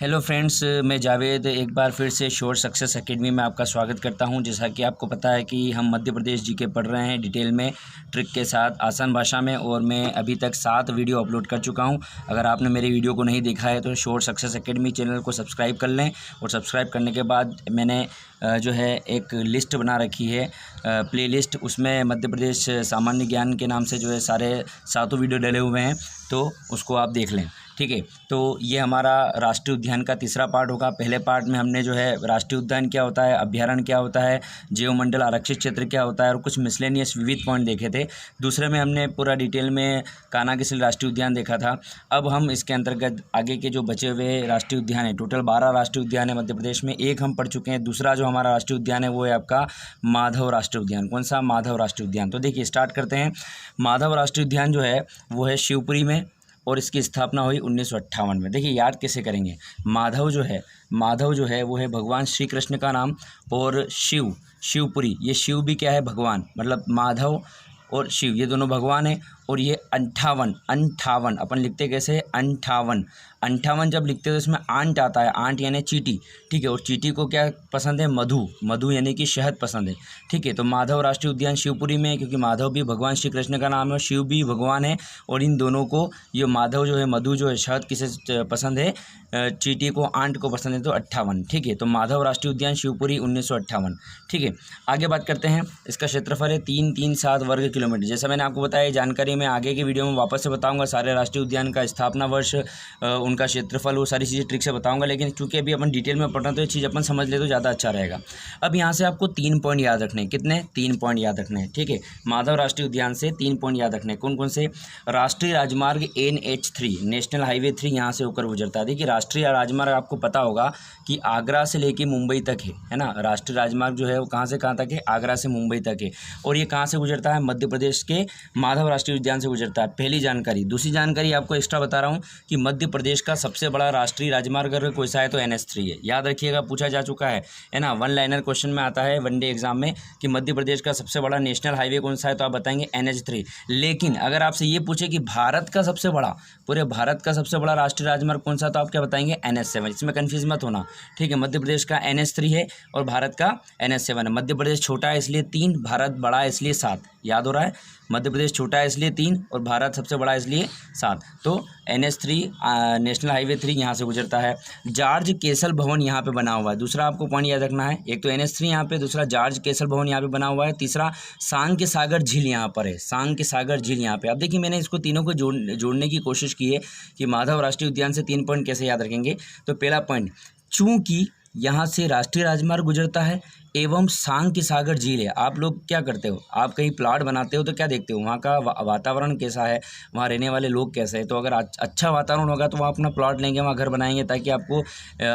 Hello friends, मैं जावेद एक बार फिर से श्योर सक्सेस एकेडमी में आपका स्वागत करता हूं। जैसा कि आपको पता है कि हम मध्य प्रदेश जीके पढ़ रहे हैं डिटेल में, ट्रिक के साथ, आसान भाषा में, और मैं अभी तक 7 वीडियो अपलोड कर चुका हूं। अगर आपने मेरी वीडियो को नहीं देखा है तो श्योर सक्सेस एकेडमी चैनल को सब्सक्राइब कर लें, और सब्सक्राइब करने के बाद मैंने जो है एक लिस्ट बना रखी है, प्लेलिस्ट। उसमें मध्य प्रदेश सामान्य ज्ञान के नाम से जो है सारे 7 वीडियो डले हुए हैं, तो उसको आप देख लें, ठीक है। तो ये हमारा राष्ट्रीय उद्यान का तीसरा पार्ट होगा। पहले पार्ट में हमने जो है राष्ट्रीय उद्यान क्या होता है, अभ्यारण्य क्या होता है, जैवमंडल आरक्षित क्षेत्र क्या होता है, और कुछ मिसलेनियस विविध पॉइंट देखे थे। दूसरे में हमने पूरा डिटेल में कान्हा-किसली राष्ट्रीय उद्यान देखा था। अब हम इसके अंतर्गत आगे के जो बचे हुए राष्ट्रीय उद्यान है, टोटल 12 राष्ट्रीय उद्यान है मध्य प्रदेश में, एक हम पढ़ चुके हैं। दूसरा जो हमारा राष्ट्रीय उद्यान है वो है आपका माधव राष्ट्रीय उद्यान। कौन सा? माधव राष्ट्रीय उद्यान। तो देखिए, स्टार्ट करते हैं। माधव राष्ट्रीय उद्यान जो है वो है शिवपुरी में, और इसकी स्थापना हुई 1958 में। देखिए, याद कैसे करेंगे। माधव जो है वो है भगवान श्री कृष्ण का नाम, और शिवपुरी, ये शिव भी क्या है? भगवान। मतलब माधव और शिव ये दोनों भगवान हैं। और ये 58 अपन लिखते कैसे है? 58 जब लिखते हैं तो इसमें आंट आता है। आंट यानी चींटी, ठीक है। और चींटी को क्या पसंद है? मधु यानी कि शहद पसंद है, ठीक है। तो माधव राष्ट्रीय उद्यान शिवपुरी में है, क्योंकि माधव भी भगवान श्री कृष्ण का नाम है, शिव भी भगवान है। और इन दोनों को, ये माधव जो है, मधु जो है, शहद किसे पसंद है? चींटी को, आंट को पसंद है। तो 58, ठीक है। तो माधव राष्ट्रीय उद्यान शिवपुरी 1958, ठीक है। आगे बात करते हैं। इसका क्षेत्रफल है 337 वर्ग किलोमीटर। जैसा मैंने आपको बताया, जानकारी मैं आगे के वीडियो में वापस से बताऊंगा। सारे राष्ट्रीय उद्यान का स्थापना वर्ष, उनका क्षेत्रफल, वो सारी चीज़ें ट्रिक से बताऊंगा। लेकिन चूंकि अभी अपन डिटेल में पढ़ना, तो ये चीज़ अपन समझ ले तो ज़्यादा अच्छा रहेगा। अब यहाँ से आपको 3 पॉइंट याद रखने हैं। कितने? 3 पॉइंट याद रखने हैं, ठीक है। माधव राष्ट्रीय उद्यान से 3 पॉइंट याद रखने हैं। कौन कौन से? राष्ट्रीय राजमार्ग NH3, नेशनल हाईवे 3 यहाँ से होकर गुजरता है। देखिए, राष्ट्रीय राजमार्ग आपको पता होगा कि आगरा से लेके मुंबई तक है ना। राष्ट्रीय राजमार्ग जो है वो कहाँ से कहाँ तक है? आगरा से मुंबई तक है। और ये कहाँ से गुजरता है? मध्य प्रदेश के माधव राष्ट्रीय उद्यान से गुजरता है। पहली जानकारी। दूसरी जानकारी आपको एक्स्ट्रा बता रहा हूँ कि मध्य प्रदेश का सबसे बड़ा राष्ट्रीय राजमार्ग अगर कोई सा है तो NH3 है। याद रखिएगा, पूछा जा चुका है ना। 1 लाइनर क्वेश्चन में आता है वनडे एग्जाम में कि मध्य प्रदेश का सबसे बड़ा नेशनल हाईवे कौन सा है, तो आप बताएंगे NH3। लेकिन अगर आपसे ये पूछे कि भारत का सबसे बड़ा, पूरे भारत का सबसे बड़ा राष्ट्रीय राजमार्ग कौन सा, तो आप क्या बताएंगे? NH7। इसमें कन्फ्यूज मत होना, ठीक है। मध्य प्रदेश का NH3 है और भारत का NH7 है। मध्य प्रदेश छोटा है इसलिए 3, भारत बड़ा है इसलिए 7। याद हो रहा है? मध्य प्रदेश छोटा है इसलिए 3 और भारत सबसे बड़ा है इसलिए 7। तो NH3 नेशनल हाईवे 3 यहाँ से गुजरता है। जॉर्ज केसल भवन यहाँ पे बना हुआ है। दूसरा आपको पॉइंट याद रखना है, एक तो NH3 यहाँ पे, दूसरा जॉर्ज केसल भवन यहाँ पे बना हुआ है, तीसरा सांग सागर झील यहाँ पर है। सांग सागर झील यहाँ पे। अब देखिए, मैंने इसको तीनों को जोड़ने की कोशिश की है कि माधव राष्ट्रीय उद्यान से 3 पॉइंट कैसे याद रखेंगे। तो पहला पॉइंट, चूँकि यहाँ से राष्ट्रीय राजमार्ग गुजरता है एवं सांग सागर झील है। आप लोग क्या करते हो? आप कहीं प्लॉट बनाते हो तो क्या देखते हो? वहाँ का वातावरण कैसा है, वहाँ रहने वाले लोग कैसे हैं। तो अगर अच्छा वातावरण होगा तो वहाँ अपना प्लॉट लेंगे, वहाँ घर बनाएंगे, ताकि आपको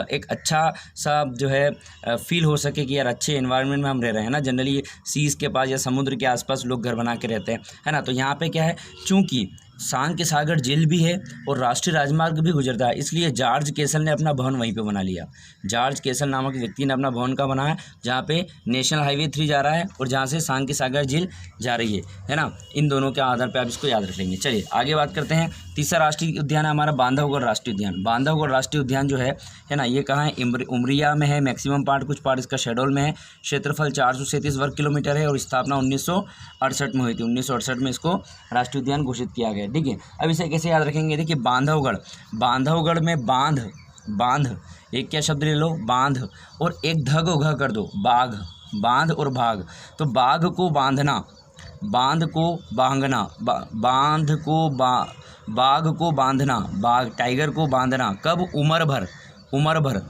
एक अच्छा सा जो है फील हो सके कि यार अच्छे एनवायरनमेंट में हम रह रहे हैं ना। जनरली सीज़ के पास या समुद्र के आसपास लोग घर बना के रहते हैं, है ना। तो यहाँ पे क्या है, चूँकि सांग सागर झील भी है और राष्ट्रीय राजमार्ग भी गुजरता है, इसलिए जॉर्ज केसल ने अपना भवन वहीं पे बना लिया। जॉर्ज केसल नामक व्यक्ति ने अपना भवन का बनाया, जहाँ पे नेशनल हाईवे 3 जा रहा है और जहाँ से सांग सागर झील जा रही है ना। इन दोनों के आधार पे आप इसको याद रख लेंगे। चलिए आगे बात करते हैं। तीसरा राष्ट्रीय उद्यान है हमारा बांधवगढ़ राष्ट्रीय उद्यान। बांधवगढ़ राष्ट्रीय उद्यान जो है ना, ये कहाँ है? उमरिया में है। मैक्सिमम पार्ट, कुछ पार्ट इसका शेड्यूल में है। क्षेत्रफल 437 वर्ग किलोमीटर है और स्थापना 1968 में हुई थी। 1968 में इसको राष्ट्रीय उद्यान घोषित किया गया, ठीक है। अब इसे कैसे याद रखेंगे? देखिए, बांधवगढ़ में बांध, एक क्या शब्द ले लो? बांध, और एक धग घ कर दो, बाघ। बांध और भाग, तो बाघ को बांधना, बांध को बांधना, बांध को बाघ को बांधना, बाघ टाइगर को बांधना। कब? उम्र भर,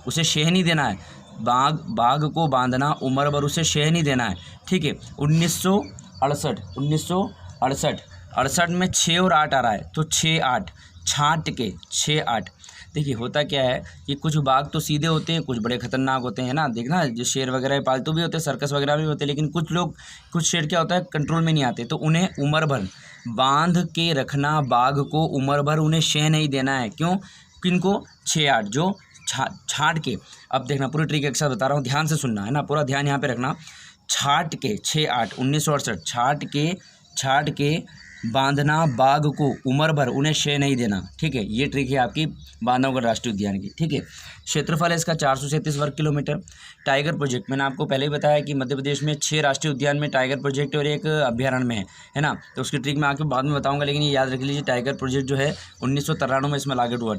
उसे शेह नहीं देना है। बाघ को बांधना, उम्र भर, उसे शेह नहीं देना है, ठीक है। 1968 में 6 और 8 आ रहा है, तो 6-8 छांट के 6-8। देखिए, होता क्या है कि कुछ बाघ तो सीधे होते हैं, कुछ बड़े खतरनाक होते हैं ना। देखना, जो शेर वगैरह पालतू भी होते हैं, सर्कस वगैरह भी होते हैं, लेकिन कुछ शेर क्या होता है, कंट्रोल में नहीं आते, तो उन्हें उम्र भर बांध के रखना। बाघ को उम्र भर उन्हें शेह नहीं देना है। क्यों? किनको? 6-8 जो छांट के। अब देखना, पूरी ट्रिक एक साथ बता रहा हूँ, ध्यान से सुनना है ना, पूरा ध्यान यहाँ पे रखना। छांट के 6-8 1968 छांट के बांधना बाघ को उम्र भर उन्हें शय नहीं देना। ठीक है, ये ट्रिक है आपकी बांधवगढ़ राष्ट्रीय उद्यान की। ठीक है, क्षेत्रफल है इसका 437 वर्ग किलोमीटर। टाइगर प्रोजेक्ट मैंने आपको पहले ही बताया कि मध्य प्रदेश में 6 राष्ट्रीय उद्यान में टाइगर प्रोजेक्ट और एक अभ्यारण्य में है ना। तो उसकी ट्रिक मैं आपको बाद में बताऊंगा, लेकिन ये याद रख लीजिए टाइगर प्रोजेक्ट जो है 1993 में इसमें लागू हुआ।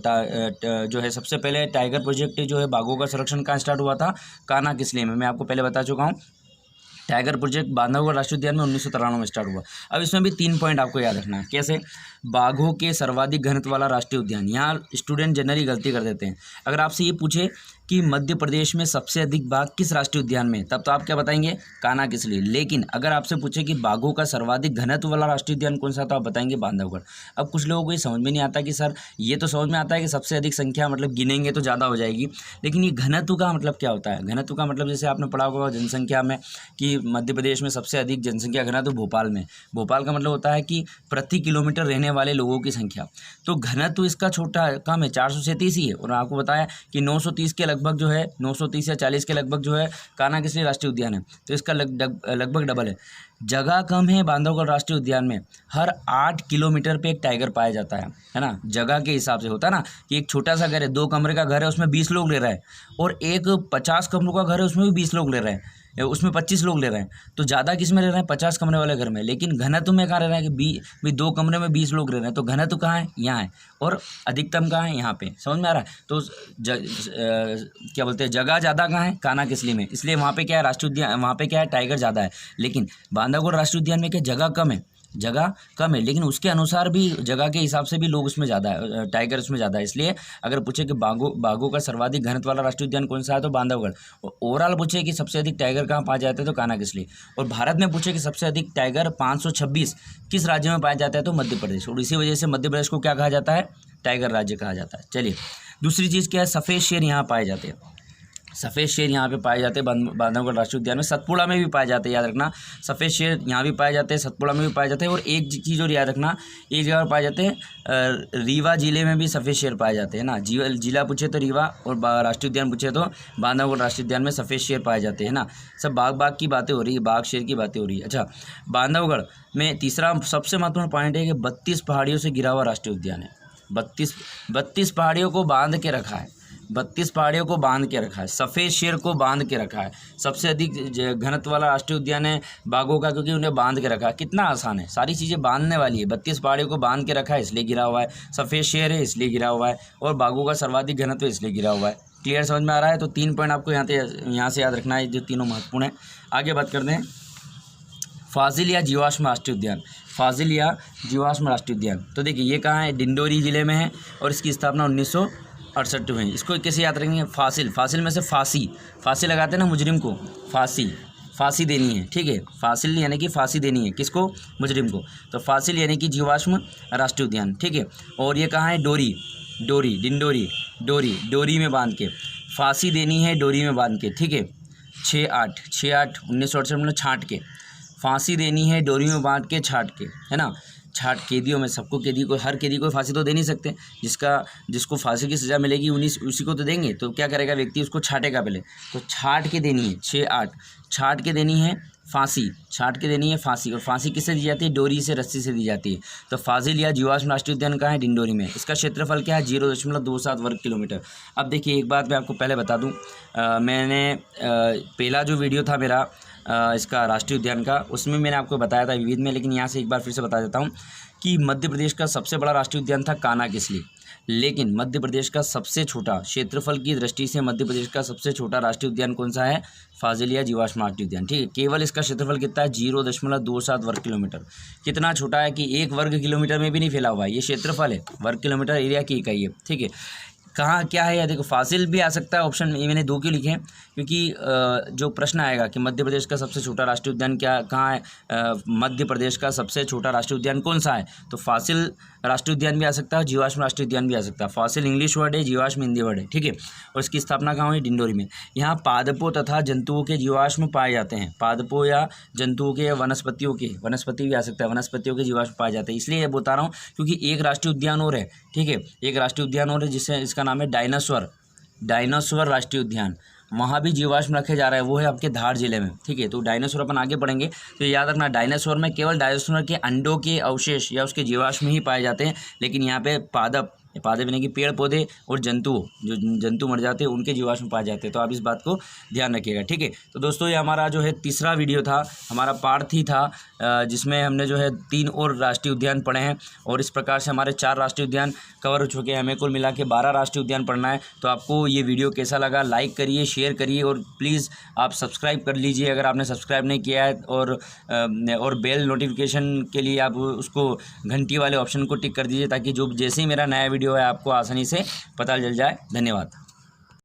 जो है सबसे पहले टाइगर प्रोजेक्ट जो है बाघों का संरक्षण कहाँ स्टार्ट हुआ था, कान्हा किसली में। मैं आपको पहले बता चुका हूँ टाइगर प्रोजेक्ट बांधवगढ़ राष्ट्रीय उद्यान में 1993 में स्टार्ट हुआ। अब इसमें भी 3 पॉइंट आपको याद रखना है। कैसे? बाघों के सर्वाधिक घनत्व वाला राष्ट्रीय उद्यान। यहाँ स्टूडेंट जनरली गलती कर देते हैं। अगर आपसे ये पूछे कि मध्य प्रदेश में सबसे अधिक बाघ किस राष्ट्रीय उद्यान में, तब तो आप क्या बताएंगे, कान्हा किसली। लेकिन अगर आपसे पूछे कि बाघों का सर्वाधिक घनत्व वाला राष्ट्रीय उद्यान कौन सा, तो आप बताएंगे बांधवगढ़। अब कुछ लोगों को ये समझ में नहीं आता कि सर ये तो समझ में आता है कि सबसे अधिक संख्या मतलब गिनेंगे तो ज़्यादा हो जाएगी, लेकिन ये घनत्व का मतलब क्या होता है। घनत्व का मतलब जैसे आपने पढ़ा होगा जनसंख्या में कि मध्य प्रदेश में सबसे अधिक जनसंख्या घनत्व भोपाल में। भोपाल का मतलब होता है कि प्रति किलोमीटर रहने वाले लोगों की संख्या। तो घनत्व इसका छोटा कम है, 437 ही है। और आपको बताया कि 930 के लगभग जो है, 930 या 40 के लगभग जो है कान्हा किसली राष्ट्रीय उद्यान है, तो इसका लगभग डबल है। जगह कम है बांधवगढ़ राष्ट्रीय उद्यान में, हर 8 किलोमीटर पे एक टाइगर पाया जाता है ना। जगह के हिसाब से होता है ना कि एक छोटा सा घर है, 2 कमरे का घर है, उसमें 20 लोग ले रहा है, और एक 50 कमरों का घर है, उसमें भी 20 लोग ले रहे हैं, उसमें 25 लोग ले रहे हैं। तो ज़्यादा किस में रह रहे हैं, 50 कमरे वाले घर में। लेकिन घनत्व में कहाँ रह रहा है कि 2 कमरे में 20 लोग रह रहे हैं। तो घनत्व कहाँ है, यहाँ है, और अधिकतम कहाँ है, यहाँ पे। समझ में आ रहा है? तो क्या बोलते हैं, जगह ज़्यादा कहाँ है, कान्हा किसली में, इसलिए वहाँ पे क्या है, राष्ट्रीय उद्यान, वहाँ पे क्या है, टाइगर ज़्यादा है। लेकिन बांधवगढ़ राष्ट्रीय उद्यान में क्या जगह कम है, जगह कम है, लेकिन उसके अनुसार भी जगह के हिसाब से भी लोग उसमें ज़्यादा है, टाइगर उसमें ज़्यादा है। इसलिए अगर पूछे कि बाघों का सर्वाधिक घनत्व वाला राष्ट्रीय उद्यान कौन सा है, तो बांधवगढ़। और ओवरऑल पूछे कि सबसे अधिक टाइगर कहाँ पाए जाते हैं, तो कान्हा किसली। और भारत में पूछे कि सबसे अधिक टाइगर 526 किस राज्य में पाया जाता है, तो मध्य प्रदेश। और इसी वजह से मध्य प्रदेश को क्या कहा जाता है, टाइगर राज्य कहा जाता है। चलिए, दूसरी चीज़ क्या है, सफ़ेद शेर यहाँ पाए जाते हैं। सफ़ेद शेर यहाँ पे पाए जाते हैं बांधवगढ़ राष्ट्रीय उद्यान में। सतपुड़ा में भी पाए जाते हैं, याद रखना। सफ़ेद शेर यहाँ भी पाए जाते हैं, सतपुड़ा में भी पाए जाते हैं। और एक चीज़ और याद रखना, एक जगह पर पाए जाते हैं, रीवा जिले में भी सफ़ेद शेर पाए जाते हैं ना। जिला पूछे तो रीवा, और राष्ट्रीय उद्यान पूछे तो बांधवगढ़ राष्ट्रीय उद्यान में सफ़ेद शेर पाए जाते हैं ना। सब बाघ की बातें हो रही है, बाघ शेर की बातें हो रही है। अच्छा, बांधवगढ़ में तीसरा सबसे महत्वपूर्ण पॉइंट है कि 32 पहाड़ियों से घिरा हुआ राष्ट्रीय उद्यान है। 32 पहाड़ियों को बांध के रखा है, 32 पहाड़ियों को बांध के रखा है, सफ़ेद शेर को बांध के रखा है। सबसे अधिक घनत्व वाला राष्ट्रीय उद्यान है बाघों का, क्योंकि उन्हें बांध के रखा है। कितना आसान है, सारी चीज़ें बांधने वाली है। 32 पहाड़ियों को बांध के रखा है, इसलिए गिरा हुआ है। सफ़ेद शेर है, इसलिए गिरा हुआ है। और बाघों का सर्वाधिक घनत्व, इसलिए गिरा हुआ है। क्लियर, समझ में आ रहा है? तो 3 पॉइंट आपको यहाँ से याद रखना है, जो तीनों महत्वपूर्ण है। आगे बात करते हैं फाजिल या जीवाश्म राष्ट्रीय उद्यान। फाजिल या जीवाश्म राष्ट्रीय उद्यान, तो देखिए ये कहाँ है, डिंडोरी जिले में है, और इसकी स्थापना 1968 में। इसको कैसे याद रखेंगे, फासिल में से फांसी लगाते हैं ना मुजरिम को, फांसी देनी है। ठीक है, फासिल यानी कि फांसी देनी है, किसको, मुजरिम को। तो फासिल यानी कि जीवाश्म राष्ट्रीय उद्यान। ठीक है, और ये कहाँ है, डोरी में बांध के फांसी देनी है, डोरी में बांध के। ठीक है, 6/8 1968 में छाँट के फांसी देनी है, डोरी में बांध के, छाँट के, है ना। छाट कैदियों में सबको, कैदी को, हर कैदी को फांसी तो दे नहीं सकते। जिसको फांसी की सज़ा मिलेगी उसी को तो देंगे। तो क्या करेगा व्यक्ति, उसको छाटेगा पहले। तो छाट के देनी है, 6/8 छाट के देनी है फांसी, छाट के देनी है फांसी। और फांसी किससे दी जाती है, डोरी से, रस्सी से दी जाती है। तो फाजिल या जीवाश्म राष्ट्रीय उद्यान कहाँ है, डिंडोरी में। इसका क्षेत्रफल क्या है, 0.27 वर्ग किलोमीटर। अब देखिए एक बात मैं आपको पहले बता दूँ, मैंने पहला जो वीडियो था मेरा इसका राष्ट्रीय उद्यान का, उसमें मैंने आपको बताया था विविध में, लेकिन यहाँ से एक बार फिर से बता देता हूँ कि मध्य प्रदेश का सबसे बड़ा राष्ट्रीय उद्यान था कान्हा किसली। लेकिन मध्य प्रदेश का सबसे छोटा, क्षेत्रफल की दृष्टि से मध्य प्रदेश का सबसे छोटा राष्ट्रीय उद्यान कौन सा है, फाजिल या जीवाश्म राष्ट्रीय उद्यान। ठीक है, केवल इसका क्षेत्रफल कितना है, 0.27 वर्ग किलोमीटर। कितना छोटा है कि 1 वर्ग किलोमीटर में भी नहीं फैला हुआ है, ये क्षेत्रफल है, वर्ग किलोमीटर एरिया की इकाई है। ठीक है, कहाँ क्या है या देखो, फासिल भी आ सकता है ऑप्शन में, मैंने 2 क्यों लिखे हैं, क्योंकि जो प्रश्न आएगा कि मध्य प्रदेश का सबसे छोटा राष्ट्रीय उद्यान कहाँ है, मध्य प्रदेश का सबसे छोटा राष्ट्रीय उद्यान कौन सा है, तो फासिल राष्ट्रीय उद्यान भी आ सकता है, जीवाश्म राष्ट्रीय उद्यान भी आ सकता है। फासिल इंग्लिश वर्ड है, जीवाश्म हिंदी वर्ड है। ठीक है, और इसकी स्थापना कहाँ हुई, डिंडोरी में। यहाँ पादपों तथा जंतुओं के जीवाश्म पाए जाते हैं, पादपों या जंतुओं के, वनस्पतियों के, वनस्पति भी आ सकता है, वनस्पतियों के जीवाश्म पाए जाते हैं। इसलिए ये बता रहा हूँ क्योंकि एक राष्ट्रीय उद्यान और है। ठीक है, एक राष्ट्रीय उद्यान और है जिससे, इसका नाम है डायनासोर राष्ट्रीय उद्यान। वहाँ भी जीवाश्म रखे जा रहे हैं, वो है आपके धार जिले में। ठीक है, तो डायनासोर अपन आगे बढ़ेंगे तो याद रखना, डायनासोर में केवल डायनासोर के अंडों के अवशेष या उसके जीवाश्म ही पाए जाते हैं, लेकिन यहाँ पे पादप यानी कि पेड़ पौधे और जंतु, जो जंतु मर जाते हैं उनके जीवाश्म पाए जाते हैं। तो आप इस बात को ध्यान रखिएगा। ठीक है, तो दोस्तों ये हमारा जो है तीसरा वीडियो था, हमारा पार्ट 3 था, जिसमें हमने जो है 3 और राष्ट्रीय उद्यान पढ़े हैं और इस प्रकार से हमारे 4 राष्ट्रीय उद्यान कवर हो चुके हैं। हमें कुल मिला के 12 राष्ट्रीय उद्यान पढ़ना है। तो आपको ये वीडियो कैसा लगा, लाइक करिए, शेयर करिए और प्लीज़ आप सब्सक्राइब कर लीजिए अगर आपने सब्सक्राइब नहीं किया है, और बेल नोटिफिकेशन के लिए आप उसको घंटी वाले ऑप्शन को टिक कर दीजिए, ताकि जो जैसे ही मेरा नया वीडियो है आपको आसानी से पता चल जाए। धन्यवाद।